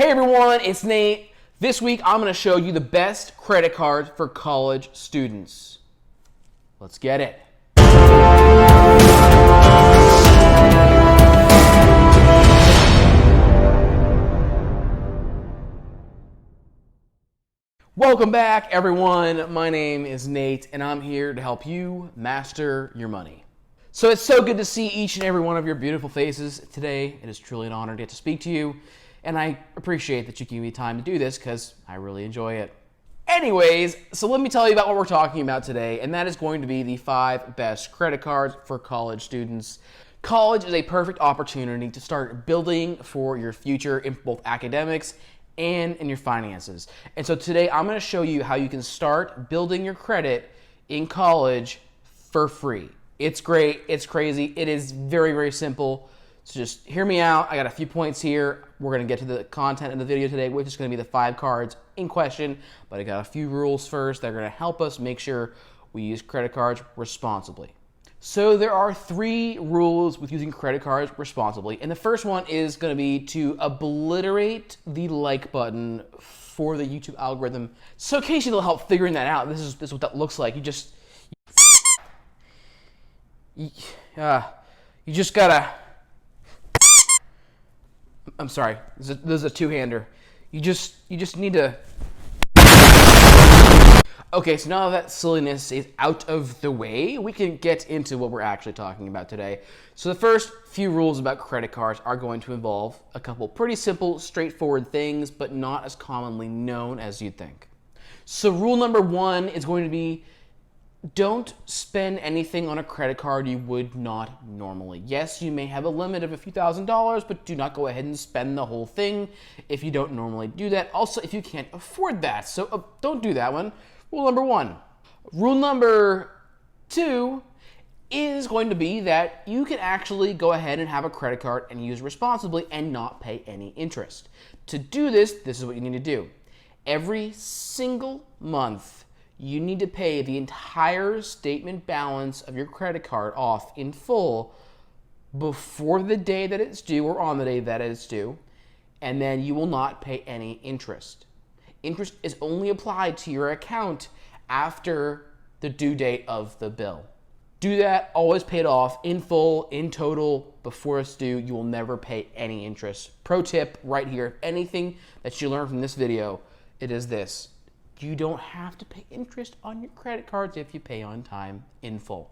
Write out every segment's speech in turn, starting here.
Hey everyone, it's Nate. This week I'm going to show you the best credit cards for college students. Let's get it. Welcome back everyone. My name is Nate and I'm here to help you master your money. So it's so good to see each and every one of your beautiful faces today. It is truly an honor to get to speak to you. And I appreciate that you give me time to do this because I really enjoy it. Anyways, so let me tell you about what we're talking about today, and that is going to be the 5 best credit cards for college students. College is a perfect opportunity to start building for your future in both academics and in your finances. And so today I'm going to show you how you can start building your credit in college for free. It's great, it's crazy, it is very, very simple. So just hear me out. I got a few points here. We're going to get to the content of the video today, which is going to be the 5 cards in question. But I got a few rules first that are going to help us make sure we use credit cards responsibly. So there are 3 rules with using credit cards responsibly. And the first one is going to be to obliterate the like button for the YouTube algorithm. So occasionally it'll help figuring that out. This is what that looks like. You just gotta... I'm sorry, this is a two-hander. You just need to... Okay, so now that silliness is out of the way, we can get into what we're actually talking about today. So the first few rules about credit cards are going to involve a couple pretty simple, straightforward things, but not as commonly known as you'd think. So rule number 1 is going to be, don't spend anything on a credit card you would not normally. Yes, you may have a limit of a few $1,000s, but do not go ahead and spend the whole thing if you don't normally do that. Also, if you can't afford that. So don't do that one. Rule number 1. Rule number 2 is going to be that you can actually go ahead and have a credit card and use it responsibly and not pay any interest. To do this is what you need to do. Every single month, you need to pay the entire statement balance of your credit card off in full before the day that it's due or on the day that it's due, and then you will not pay any interest. Interest is only applied to your account after the due date of the bill. Do that, always pay it off in full, in total, before it's due. You will never pay any interest. Pro tip right here, anything that you learn from this video, it is this. You don't have to pay interest on your credit cards if you pay on time in full.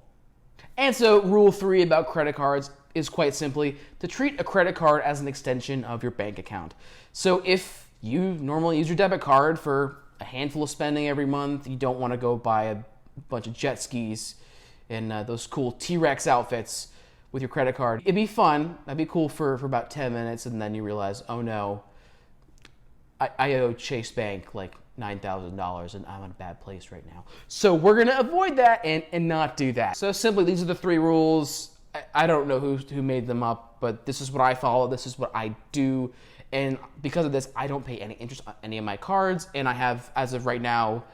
And so rule 3 about credit cards is quite simply to treat a credit card as an extension of your bank account. So if you normally use your debit card for a handful of spending every month, you don't want to go buy a bunch of jet skis and those cool T-Rex outfits with your credit card. It'd be fun, that'd be cool for about 10 minutes, and then you realize, oh no, I owe Chase Bank like $9,000 and I'm in a bad place right now. So we're gonna avoid that and not do that. So simply, these are the 3 rules. I don't know who made them up, but this is what I follow, this is what I do. And because of this, I don't pay any interest on any of my cards, and I have, as of right now,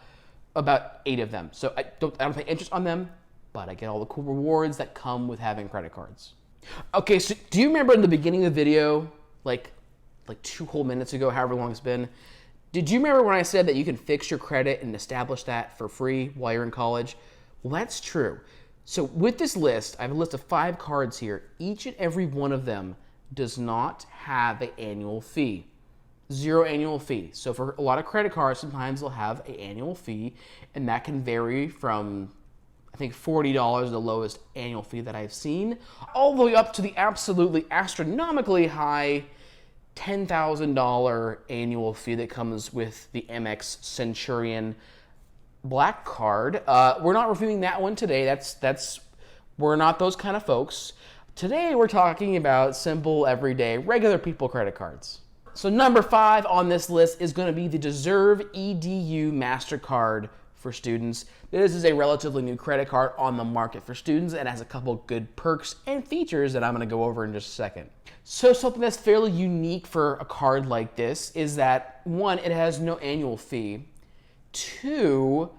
about 8 of them. So I don't pay interest on them, but I get all the cool rewards that come with having credit cards. Okay, so do you remember in the beginning of the video, like 2 whole minutes ago, however long it's been, did you remember when I said that you can fix your credit and establish that for free while you're in college? Well, that's true. So with this list, I have a list of 5 cards here. Each and every one of them does not have an annual fee. 0 annual fee. So for a lot of credit cards, sometimes they'll have an annual fee, and that can vary from, I think, $40, the lowest annual fee that I've seen, all the way up to the absolutely astronomically high $10,000 annual fee that comes with the Amex Centurion Black Card. We're not reviewing that one today. We're not those kind of folks. Today we're talking about simple, everyday, regular people credit cards. So number 5 on this list is going to be the Deserve EDU Mastercard for students. This is a relatively new credit card on the market for students and has a couple good perks and features that I'm going to go over in just a second. So something that's fairly unique for a card like this is that, 1, it has no annual fee. 2,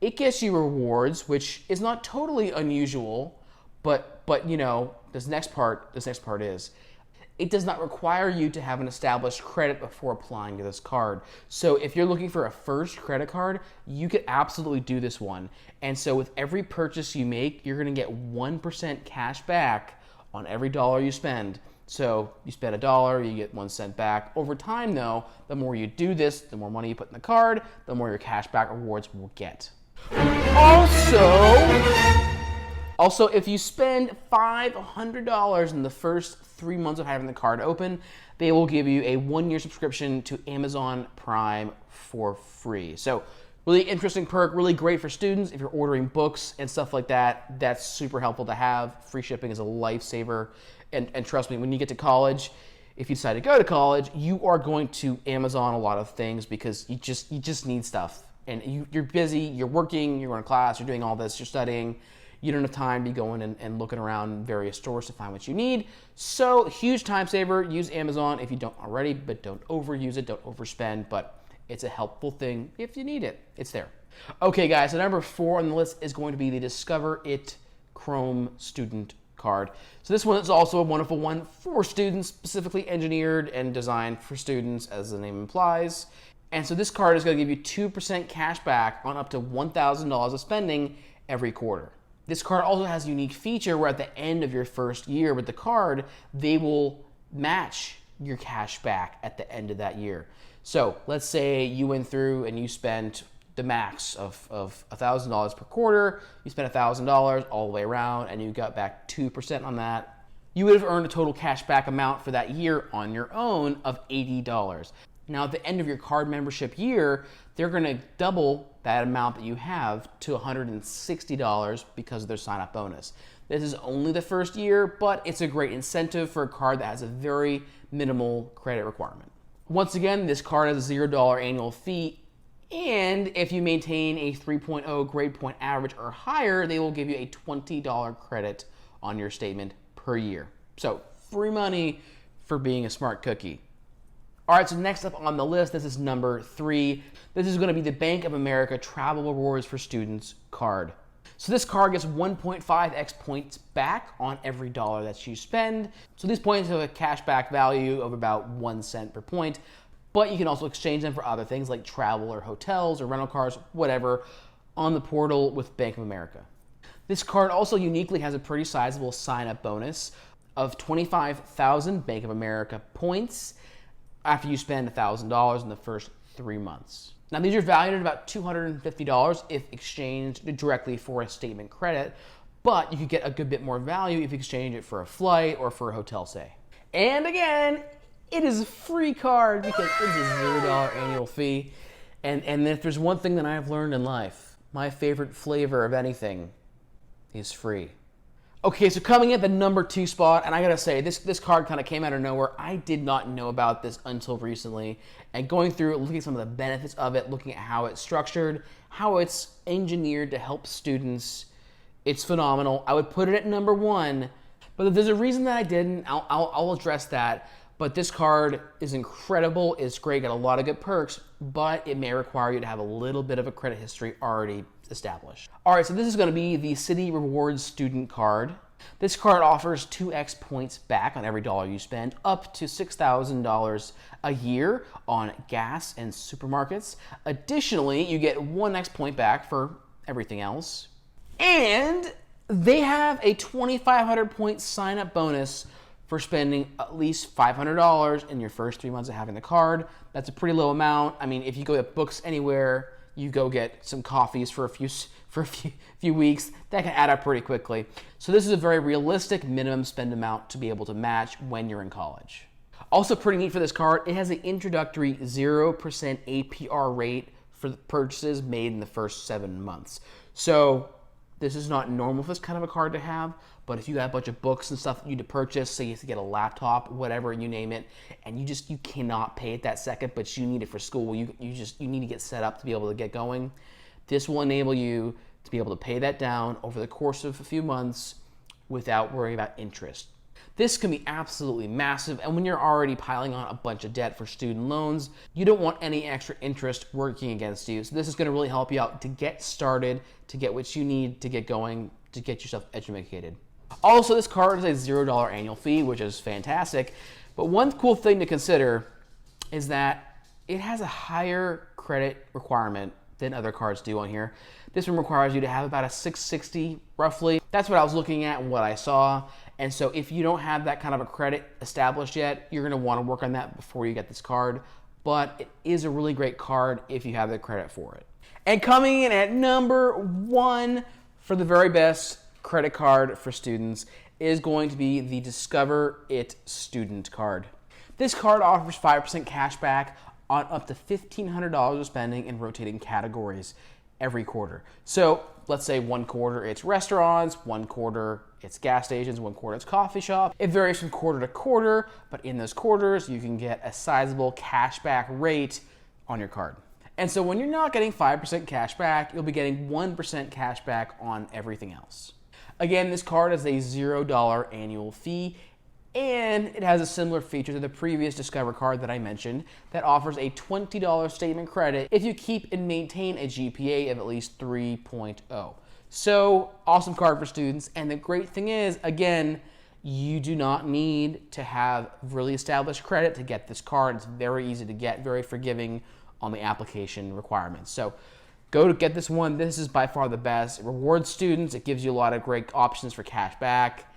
it gets you rewards, which is not totally unusual, but you know, this next part is. it does not require you to have an established credit before applying to this card. So if you're looking for a first credit card, you could absolutely do this one. And so with every purchase you make, you're gonna get 1% cash back on every dollar you spend. So you spend $1, you get 1 cent back. Over time though, the more you do this, the more money you put in the card, the more your cash back rewards will get. Also, if you spend $500 in the first 3 months of having the card open, they will give you a 1-year subscription to Amazon Prime for free. So really interesting perk, really great for students. If you're ordering books and stuff like that, that's super helpful to have. Free shipping is a lifesaver. And trust me, when you get to college, if you decide to go to college, you are going to Amazon a lot of things because you just need stuff. And you're busy, you're working, you're going to class, you're doing all this, you're studying. You don't have time to be going and looking around various stores to find what you need. So huge time saver. Use Amazon if you don't already, but don't overuse it, don't overspend. But it's a helpful thing if you need it. It's there. Okay, guys, so number 4 on the list is going to be the Discover It Chrome Student Card. So this one is also a wonderful one for students, specifically engineered and designed for students, as the name implies. And so this card is going to give you 2% cash back on up to $1,000 of spending every quarter. This card also has a unique feature where at the end of your first year with the card, they will match your cash back at the end of that year. So let's say you went through and you spent the max of $1,000 per quarter, you spent $1,000 all the way around and you got back 2% on that. You would have earned a total cash back amount for that year on your own of $80. Now at the end of your card membership year, they're gonna double that amount that you have to $160 because of their sign-up bonus. This is only the first year, but it's a great incentive for a card that has a very minimal credit requirement. Once again, this card has a $0 annual fee, and if you maintain a 3.0 grade point average or higher, they will give you a $20 credit on your statement per year. So free money for being a smart cookie. All right, so next up on the list, this is number 3. This is gonna be the Bank of America Travel Rewards for Students card. So this card gets 1.5x points back on every dollar that you spend. So these points have a cash back value of about 1 cent per point, but you can also exchange them for other things like travel or hotels or rental cars, whatever, on the portal with Bank of America. This card also uniquely has a pretty sizable sign-up bonus of 25,000 Bank of America points after you spend $1,000 in the first 3 months. Now these are valued at about $250 if exchanged directly for a statement credit, but you could get a good bit more value if you exchange it for a flight or for a hotel stay. And again, it is a free card because it's a $0 annual fee. And if there's one thing that I've learned in life, my favorite flavor of anything is free. Okay, so coming at the number 2 spot, and I gotta say, this card kind of came out of nowhere. I did not know about this until recently. And going through it, looking at some of the benefits of it, looking at how it's structured, how it's engineered to help students, it's phenomenal. I would put it at number 1, but if there's a reason that I didn't, I'll address that. But this card is incredible, it's great, got a lot of good perks, but it may require you to have a little bit of a credit history already established. All right, so this is gonna be the Citi Rewards Student Card. This card offers 2x points back on every dollar you spend, up to $6,000 a year on gas and supermarkets. Additionally, you get 1x point back for everything else. And they have a 2,500 point sign-up bonus for spending at least $500 in your first 3 months of having the card. That's a pretty low amount. I mean, if you go get books anywhere, you go get some coffees for a few weeks, that can add up pretty quickly. So this is a very realistic minimum spend amount to be able to match when you're in college. Also pretty neat for this card, it has an introductory 0% APR rate for the purchases made in the first 7 months. So this is not normal for this kind of a card to have, but if you got a bunch of books and stuff that you need to purchase, say you have to get a laptop, whatever, you name it, and you cannot pay it that second, but you need it for school, you need to get set up to be able to get going. This will enable you to be able to pay that down over the course of a few months without worrying about interest. This can be absolutely massive, and when you're already piling on a bunch of debt for student loans, you don't want any extra interest working against you. So this is going to really help you out to get started, to get what you need to get going, to get yourself educated. Also, this card is a $0 annual fee, which is fantastic. But one cool thing to consider is that it has a higher credit requirement than other cards do on here. This one requires you to have about a 660 roughly. That's what I was looking at and what I saw. And so if you don't have that kind of a credit established yet, you're gonna wanna work on that before you get this card. But it is a really great card if you have the credit for it. And coming in at number 1 for the very best credit card for students is going to be the Discover It Student Card. This card offers 5% cash back on up to $1,500 of spending in rotating categories every quarter. So let's say one quarter it's restaurants, one quarter it's gas stations, one quarter it's coffee shop. It varies from quarter to quarter, but in those quarters you can get a sizable cash back rate on your card. And so when you're not getting 5% cash back, you'll be getting 1% cash back on everything else. Again, this card has a $0 annual fee, and it has a similar feature to the previous Discover card that I mentioned that offers a $20 statement credit if you keep and maintain a GPA of at least 3.0. So, awesome card for students. And the great thing is, again, you do not need to have really established credit to get this card. It's very easy to get, very forgiving on the application requirements. So, go to get this one. This is by far the best. It rewards students. It gives you a lot of great options for cash back.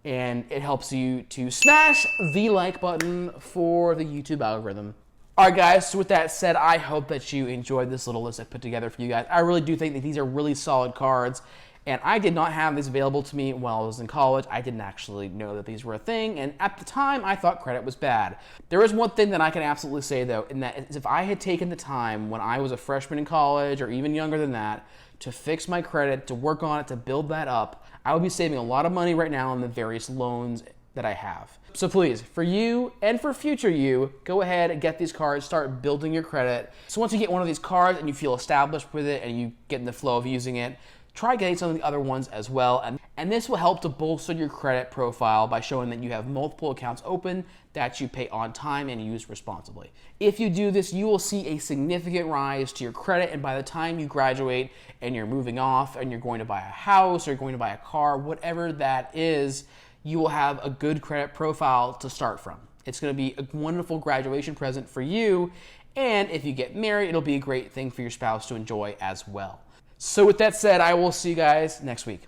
And it helps you to smash the like button for the YouTube algorithm. All right, guys, so with that said, I hope that you enjoyed this little list I put together for you guys. I really do think that these are really solid cards, and I did not have these available to me while I was in college. I didn't actually know that these were a thing, and at the time, I thought credit was bad. There is one thing that I can absolutely say, though, and that is if I had taken the time when I was a freshman in college, or even younger than that, to fix my credit, to work on it, to build that up, I would be saving a lot of money right now on the various loans that I have. So please, for you and for future you, go ahead and get these cards, start building your credit. So once you get one of these cards and you feel established with it and you get in the flow of using it, try getting some of the other ones as well. And this will help to bolster your credit profile by showing that you have multiple accounts open, that you pay on time and use responsibly. If you do this, you will see a significant rise to your credit, and by the time you graduate and you're moving off and you're going to buy a house or you're going to buy a car, whatever that is, you will have a good credit profile to start from. It's going to be a wonderful graduation present for you, and if you get married, it'll be a great thing for your spouse to enjoy as well. So with that said, I will see you guys next week.